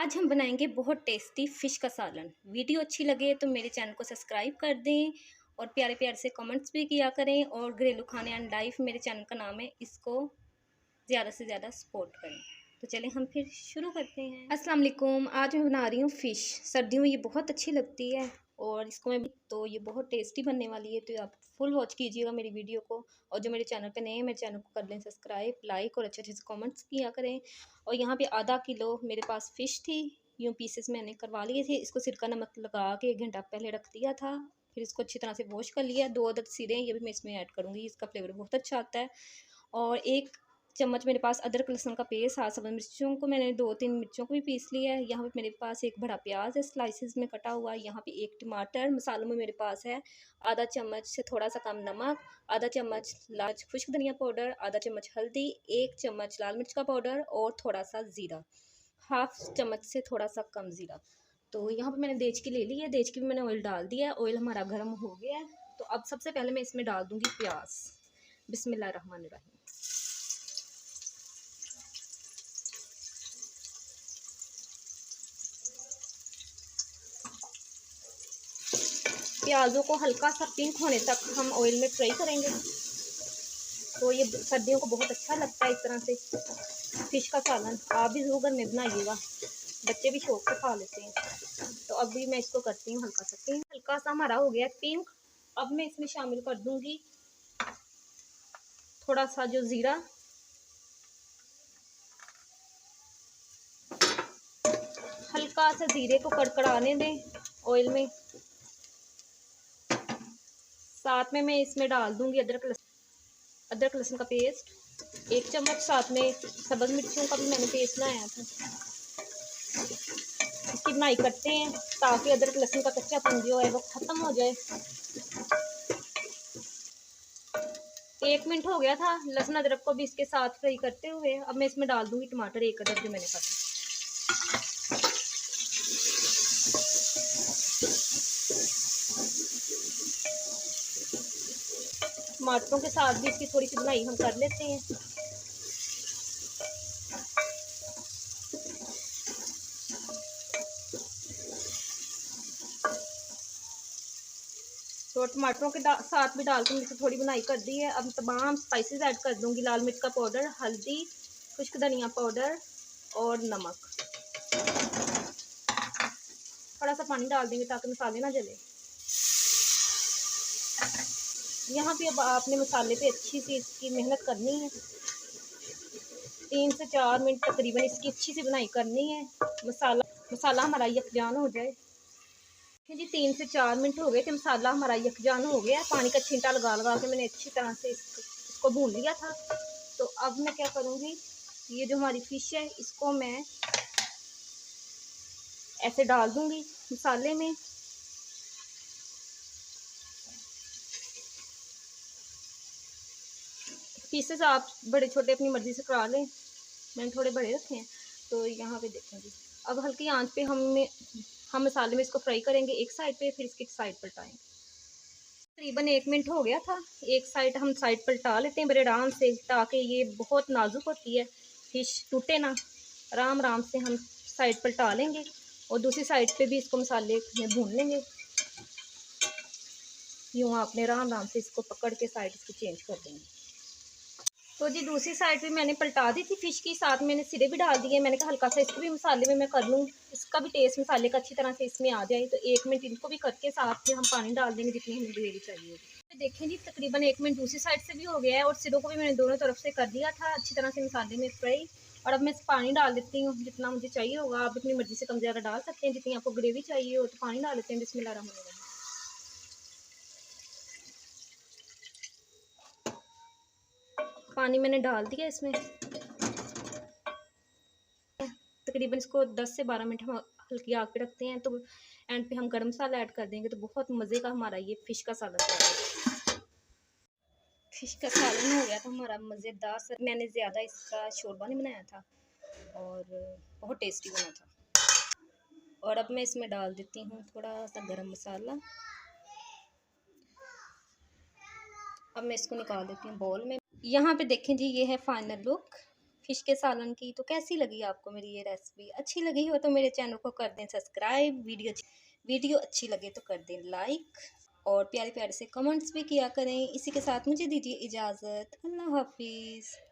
आज हम बनाएंगे बहुत टेस्टी फ़िश का सालन। वीडियो अच्छी लगे तो मेरे चैनल को सब्सक्राइब कर दें और प्यारे प्यारे से कमेंट्स भी किया करें। और घरेलू खाने एंड लाइफ मेरे चैनल का नाम है, इसको ज़्यादा से ज़्यादा सपोर्ट करें। तो चलें हम फिर शुरू करते हैं। अस्सलाम वालेकुम। आज मैं बना रही हूँ फ़िश। सर्दियों में ये बहुत अच्छी लगती है और इसको मैं तो ये बहुत टेस्टी बनने वाली है। तो आप फुल वॉच कीजिएगा मेरी वीडियो को। और जो मेरे चैनल पे नए हैं मेरे चैनल को कर लें सब्सक्राइब, लाइक और अच्छे अच्छे से कमेंट्स किया करें। और यहाँ पे आधा किलो मेरे पास फ़िश थी, यूँ पीसेस मैंने करवा लिए थे। इसको सिरका नमक लगा के 1 घंटा पहले रख दिया था। फिर इसको अच्छी तरह से वॉश कर लिया। 2 अदद सिरे ये भी मैं इसमें ऐड करूँगी, इसका फ्लेवर बहुत अच्छा आता है। और 1 चम्मच मेरे पास अदरक लहसुन का पेस्ट, 7 सब्ज़ मिर्चों को मैंने 2-3 मिर्चों को भी पीस लिया है। यहाँ पे मेरे पास 1 बड़ा प्याज है स्लाइसेस में कटा हुआ। यहाँ पे 1 टमाटर। मसालों में मेरे पास है आधा चम्मच से थोड़ा सा कम नमक, आधा चम्मच लाल खुश्क धनिया पाउडर, आधा चम्मच हल्दी, 1 चम्मच लाल मिर्च का पाउडर और थोड़ा सा ज़ीरा, हाफ चम्मच से थोड़ा सा कम ज़ीरा। तो यहाँ पे मैंने देचकी ले ली है, देचकी में मैंने ऑयल डाल दिया है। ऑयल हमारा गर्म हो गया है। तो अब सबसे पहले मैं इसमें डाल दूँगी प्याज। बिस्मिल्लाहिर्रहमानिर्रहीम। प्याज़ों को हल्का सा पिंक होने तक हम ऑयल में फ्राई करेंगे। तो ये सर्दियों को बहुत अच्छा लगता है इस तरह से फ़िश का सालन। आप भी ज़रूर घर में बनाइएगा, बच्चे भी शौक से खा लेते हैं। तो अभी मैं इसको करती हूँ हल्का सा पिंक। हल्का सा हमारा हो गया पिंक। अब मैं इसमें शामिल कर दूँगी थोड़ा सा जो ज़ीरा, हल्का सा ज़ीरे को कड़कड़ाने दें ऑयल में। साथ में मैं इसमें डाल दूँगी अदरक लहसुन का पेस्ट 1 चम्मच। साथ में सब्ज़ मिर्चियों का भी मैंने पेस्ट बनाया था। इसकी बनाई करते हैं ताकि अदरक लहसुन का कच्चापन जो है वो ख़त्म हो जाए। 1 मिनट हो गया था लहसुन अदरक को भी इसके साथ फ्राई करते हुए। अब मैं इसमें डाल दूँगी टमाटर 1 अदद जो मैंने काटा। टमाटरों के साथ भी इसकी थोड़ी सी बनाई हम कर लेते हैं। तो टमाटरों के साथ भी डाल के मैंने थोड़ी बनाई कर दी है। अब तमाम स्पाइसेस ऐड कर दूंगी। लाल मिर्च का पाउडर, हल्दी, खुश्क धनिया पाउडर और नमक। थोड़ा सा पानी डाल देंगे ताकि मसाले ना जले। यहाँ पे अब आपने मसाले पे अच्छी सी इसकी मेहनत करनी है। 3 से 4 मिनट तकरीबन इसकी अच्छी सी बनाई करनी है। मसाला हमारा यकजान हो जाए। जी 3 से 4 मिनट हो गए थे, मसाला हमारा यकजान हो गया। पानी का छींटा लगा लगा के मैंने अच्छी तरह से इसको भून लिया था। तो अब मैं क्या करूँगी, ये जो हमारी फ़िश है इसको मैं ऐसे डाल दूँगी मसाले में। पीसेस आप बड़े छोटे अपनी मर्ज़ी से करा लें, मैंने थोड़े बड़े रखे हैं। तो यहाँ पे देखेंगे अब हल्की आंच पे हम मसाले में इसको फ्राई करेंगे एक साइड पे, फिर इसकी साइड पलटाएंगे। तकरीबन 1 मिनट हो गया था। एक साइड हम साइड पलटा लेते हैं बड़े आराम से, ताकि ये बहुत नाजुक होती है फिश, टूटे ना। आराम आराम से हम साइड पलटा लेंगे और दूसरी साइड पे भी इसको मसाले में भून लेंगे। यूँ आपने आराम आराम से इसको पकड़ के साइड इसको चेंज कर देंगे। तो जी दूसरी साइड भी मैंने पलटा दी थी फ़िश की, साथ मैंने सिरे भी डाल दिए। मैंने कहा हल्का सा इसको भी मसाले में मैं कर लूँ, इसका भी टेस्ट मसाले का अच्छी तरह से इसमें आ जाए। तो 1 मिनट इनको भी करके साथ में हम पानी डाल देंगे जितनी हमें ग्रेवी चाहिए होगी। देखें जी तकरीबन 1 मिनट दूसरी साइड से भी हो गया है और सिरों को भी मैंने दोनों तरफ से कर दिया था अच्छी तरह से मसाले में फ्राई। और अब मैं पानी डाल देती हूँ जितना मुझे चाहिए होगा। आप अपनी मर्ज़ी से कम ज़्यादा डाल सकते हैं, जितनी आपको ग्रेवी चाहिए हो। तो पानी डाल लेते हैं। बिस्मिल्लाहिर्रहमानिर्रहीम। पानी मैंने डाल दिया इसमें। तकरीबन इसको 10 से 12 मिनट हम हल्की आग पे रखते हैं। तो एंड पे हम गरम मसाला ऐड कर देंगे। तो बहुत मज़े का हमारा ये फ़िश का सालन तैयार है। फ़िश का सालन हो गया था हमारा मज़ेदार। सर मैंने ज़्यादा इसका शोरबा नहीं बनाया था और बहुत टेस्टी बना था। और अब मैं इसमें डाल देती हूँ थोड़ा सा गरम मसाला। अब मैं इसको निकाल देती हूँ बाउल में। यहाँ पे देखें जी ये है फाइनल लुक। फ़िश के सालन की। तो कैसी लगी आपको मेरी ये रेसिपी? अच्छी लगी हो तो मेरे चैनल को कर दें सब्सक्राइब, वीडियो अच्छी लगे तो कर दें लाइक और प्यारे-प्यारे से कमेंट्स भी किया करें। इसी के साथ मुझे दीजिए इजाज़त। अल्लाह हाफ़िज़।